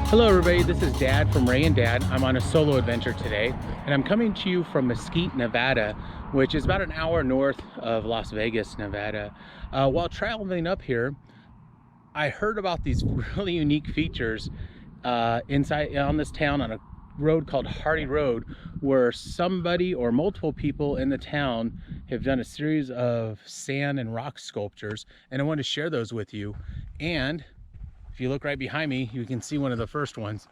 Hello everybody, this is Dad from Ray and Dad. I'm on a solo adventure today, and I'm coming to you from Mesquite, Nevada, which is about an hour north of Las Vegas, Nevada. While traveling up here, I heard about these really unique features inside on this town on a road called Hardy Road, where somebody or multiple people in the town have done a series of sand and rock sculptures, and I want to share those with you. And if you look right behind me, you can see one of the first ones.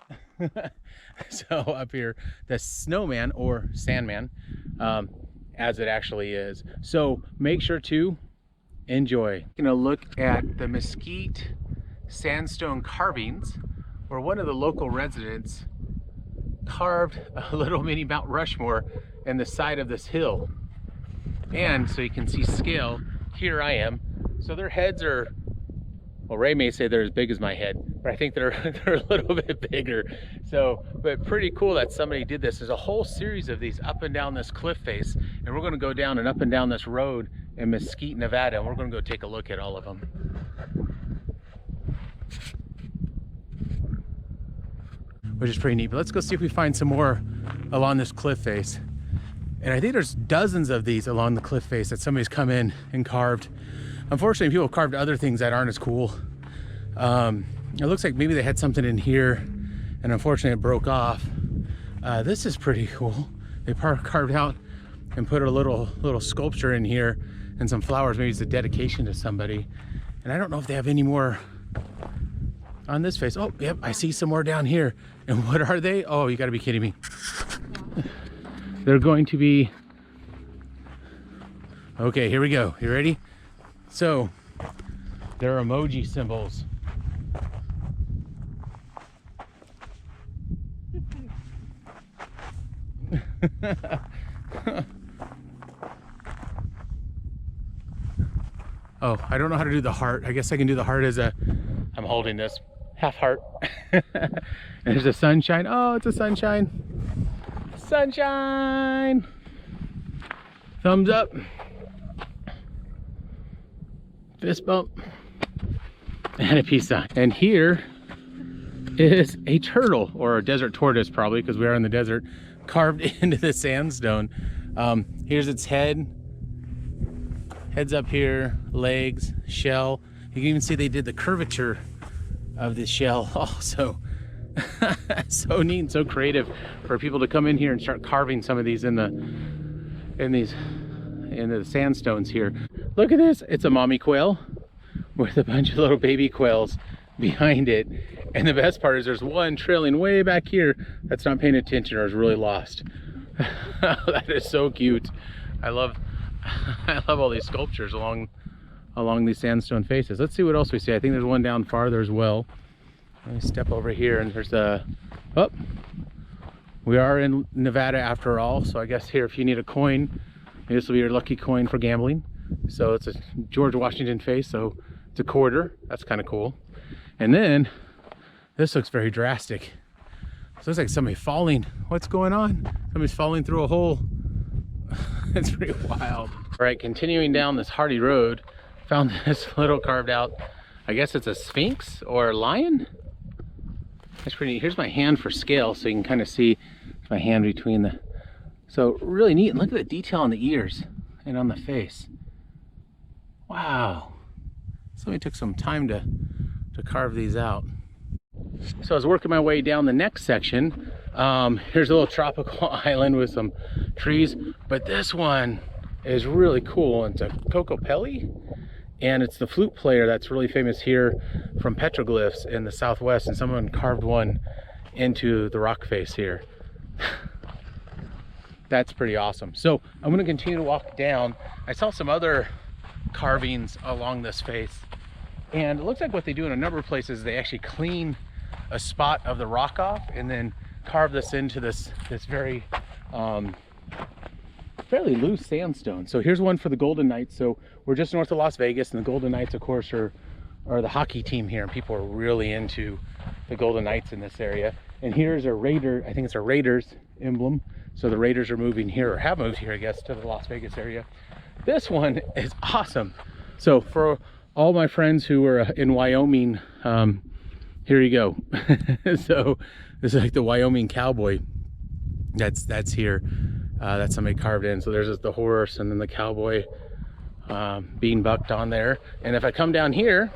So up here, the snowman or sandman, as it actually is. So make sure to enjoy. We're gonna look at the Mesquite sandstone carvings, where one of the local residents carved a little mini Mount Rushmore in the side of this hill. And so you can see scale, here I am. So their heads are, well, Ray may say they're as big as my head, but I think they're a little bit bigger. So, but pretty cool that somebody did this. There's a whole series of these up and down this cliff face, and we're gonna go down and up and down this road in Mesquite, Nevada, and we're gonna go take a look at all of them. Which is pretty neat, but let's go see if we find some more along this cliff face. And I think there's dozens of these along the cliff face that somebody's come in and carved. Unfortunately, people have carved other things that aren't as cool. It looks like maybe they had something in here and unfortunately it broke off. This is pretty cool. They carved out and put a little sculpture in here and some flowers. Maybe it's a dedication to somebody. And I don't know if they have any more on this face. Oh, yep, I see some more down here. And what are they? Oh, you gotta be kidding me. They're going to be, okay, here we go. You ready? So, they're emoji symbols. Oh, I don't know how to do the heart. I guess I can do the heart as a, I'm holding this, half heart. And there's a sunshine. Oh, it's a sunshine. Sunshine! Thumbs up. Fist bump. And a peace sign. And here is a turtle, or a desert tortoise probably, because we are in the desert, carved into the sandstone. Here's its head. Head's up here, legs, shell. You can even see they did the curvature of the shell also. So neat and so creative for people to come in here and start carving some of these in the sandstones here. Look at this, it's a mommy quail with a bunch of little baby quails behind it. And the best part is there's one trailing way back here that's not paying attention or is really lost. That is so cute. I love all these sculptures along these sandstone faces. Let's see what else we see. I think there's one down farther as well. Let me step over here and there's a, oh, we are in Nevada after all. So I guess here, if you need a coin, this will be your lucky coin for gambling. So it's a George Washington face, so it's a quarter. That's kind of cool. And then this looks very drastic. So looks like somebody falling. What's going on? Somebody's falling through a hole. It's pretty wild. All right, continuing down this Hardy Road, found this little carved out, I guess it's a Sphinx or a lion. That's pretty neat. Here's my hand for scale, so you can kind of see my hand between the, so really neat. Look at the detail on the ears and on the face. Wow. Somebody took some time to carve these out. So I was working my way down the next section. Here's a little tropical island with some trees, but this one is really cool. It's a Cocopelli, and it's the flute player that's really famous here from petroglyphs in the Southwest, and someone carved one into the rock face here. That's pretty awesome. So I'm going to continue to walk down. I saw some other carvings along this face, and it looks like what they do in a number of places, they actually clean a spot of the rock off and then carve this into this very fairly loose sandstone. So here's one for the Golden Knights. So we're just north of Las Vegas, and the Golden Knights, of course, are the hockey team here, and people are really into the Golden Knights in this area. And here's a Raider, I think it's a Raiders emblem. So the Raiders are moving here, or have moved here, I guess, to the Las Vegas area. This one is awesome. So for all my friends who are in Wyoming here you go. So this is like the Wyoming cowboy that's here. That somebody carved in. So there's the horse and then the cowboy being bucked on there. And if I come down here,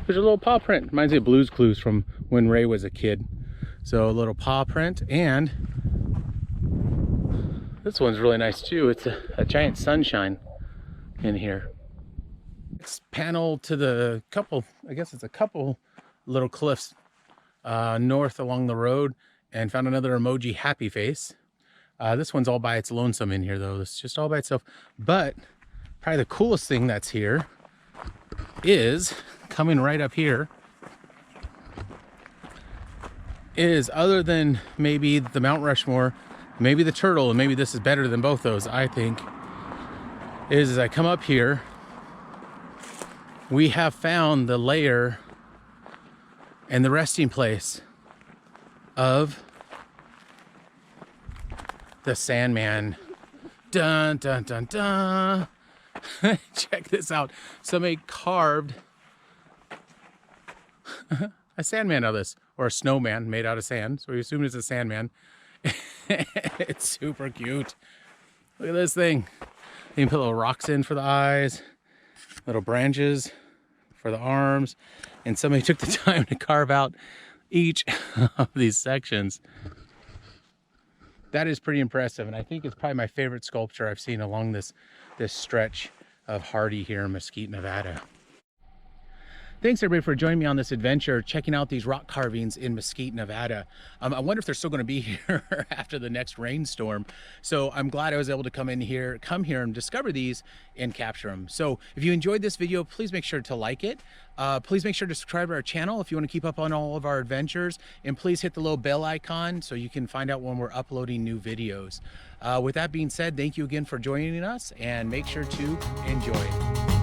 there's a little paw print. Reminds me of Blue's Clues from when Ray was a kid. So a little paw print, and this one's really nice too. It's a giant sunshine in here. It's paneled to the couple, I guess it's a couple little cliffs north along the road, and found another emoji happy face. This one's all by its lonesome in here though. It's just all by itself. But probably the coolest thing that's here is coming right up here is, other than maybe the Mount Rushmore, maybe the turtle, and maybe this is better than both those, I think, is as I come up here, we have found the lair and the resting place of the Sandman. Dun dun dun dun. Check this out. Somebody carved a Sandman out of this, or a snowman made out of sand. So we assume it's a Sandman. It's super cute. Look at this thing. You can put little rocks in for the eyes, little branches for the arms, and somebody took the time to carve out each of these sections. That is pretty impressive, and I think it's probably my favorite sculpture I've seen along this stretch of Hardy here in Mesquite, Nevada. Thanks everybody for joining me on this adventure, checking out these rock carvings in Mesquite, Nevada. I wonder if they're still going to be here after the next rainstorm. So I'm glad I was able to come here and discover these and capture them. So if you enjoyed this video, please make sure to like it. Please make sure to subscribe to our channel if you want to keep up on all of our adventures. And please hit the little bell icon so you can find out when we're uploading new videos. With that being said, thank you again for joining us, and make sure to enjoy it.